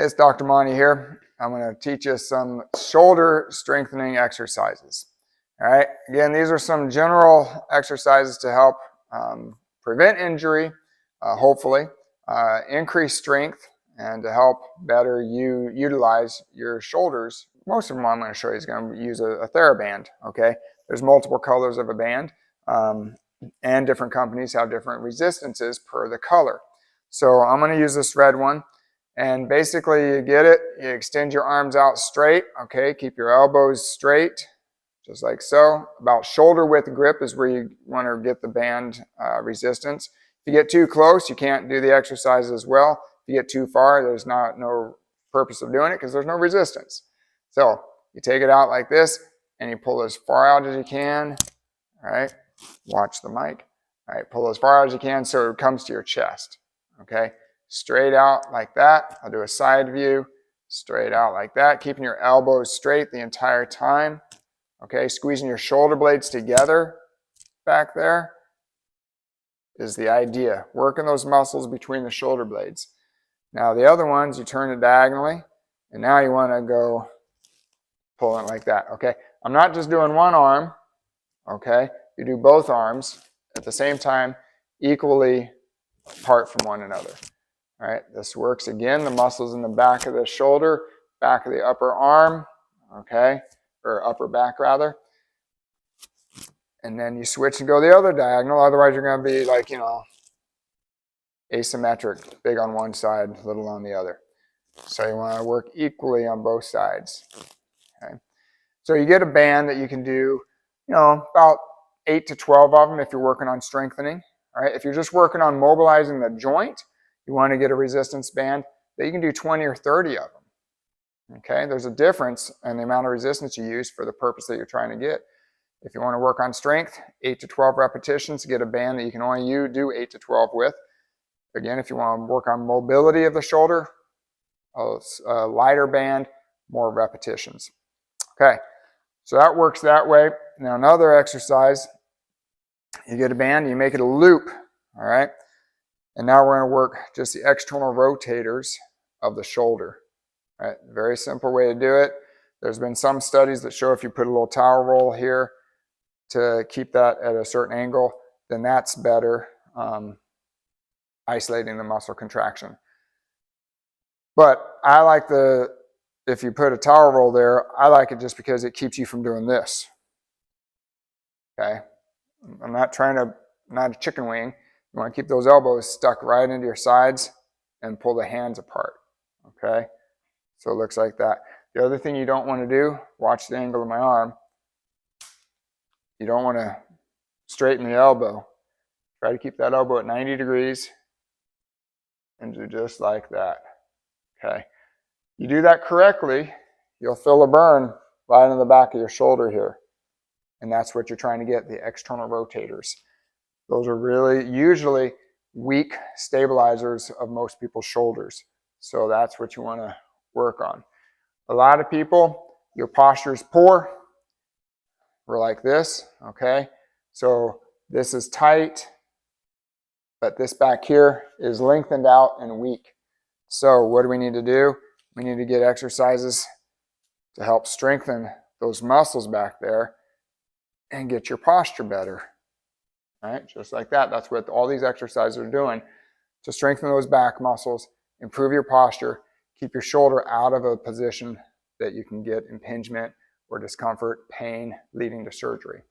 It's Dr. Monte here. I'm going to teach you some shoulder strengthening exercises. All right, again, these are some general exercises to help prevent injury, hopefully, increase strength, and to help better you utilize your shoulders. Most of them I'm going to show you is going to use a TheraBand, okay? There's multiple colors of a band, and different companies have different resistances per the color. So I'm going to use this red one. And basically you get it, you extend your arms out straight, okay? Keep your elbows straight, just like so. About shoulder width grip is where you want to get the band resistance. If you get too close, you can't do the exercise as well. If you get too far, there's no purpose of doing it because there's no resistance. So you take it out like this and you pull as far out as you can, all right? Watch the mic. All right, pull as far as you can so it comes to your chest, okay? Straight out like that. I'll do a side view. Straight out like that. Keeping your elbows straight the entire time. Okay, squeezing your shoulder blades together back there is the idea. Working those muscles between the shoulder blades. Now the other ones, you turn it diagonally. And now you want to go pulling like that. Okay, I'm not just doing one arm. Okay, you do both arms at the same time, equally apart from one another. All right, this works again, the muscles in the back of the shoulder, back of the upper arm, okay, or upper back rather. And then you switch and go the other diagonal, otherwise you're going to be like, asymmetric, big on one side, little on the other. So you want to work equally on both sides. Okay. So you get a band that you can do, about 8 to 12 of them if you're working on strengthening. All right, if you're just working on mobilizing the joint, you want to get a resistance band that you can do 20 or 30 of them. Okay, there's a difference in the amount of resistance you use for the purpose that you're trying to get. If you want to work on strength, 8 to 12 repetitions, get a band that you can only do 8 to 12 with. Again, if you want to work on mobility of the shoulder, a lighter band, more repetitions. Okay, so that works that way. Now another exercise, you get a band, you make it a loop, all right? And now we're going to work just the external rotators of the shoulder. All right, very simple way to do it. There's been some studies that show if you put a little towel roll here to keep that at a certain angle, then that's better, isolating the muscle contraction. But I like if you put a towel roll there, I like it just because it keeps you from doing this. Okay, I'm not not a chicken wing. You want to keep those elbows stuck right into your sides and pull the hands apart, okay? So it looks like that. The other thing you don't want to do, watch the angle of my arm. You don't want to straighten the elbow. Try to keep that elbow at 90 degrees and do just like that, okay? You do that correctly, you'll feel a burn right in the back of your shoulder here. And that's what you're trying to get, the external rotators. Those are really usually weak stabilizers of most people's shoulders. So that's what you want to work on. A lot of people, your posture is poor. We're like this, okay? So this is tight, but this back here is lengthened out and weak. So what do we need to do? We need to get exercises to help strengthen those muscles back there and get your posture better. All right, just like that. That's what all these exercises are doing to strengthen those back muscles, improve your posture, keep your shoulder out of a position that you can get impingement or discomfort, pain, leading to surgery.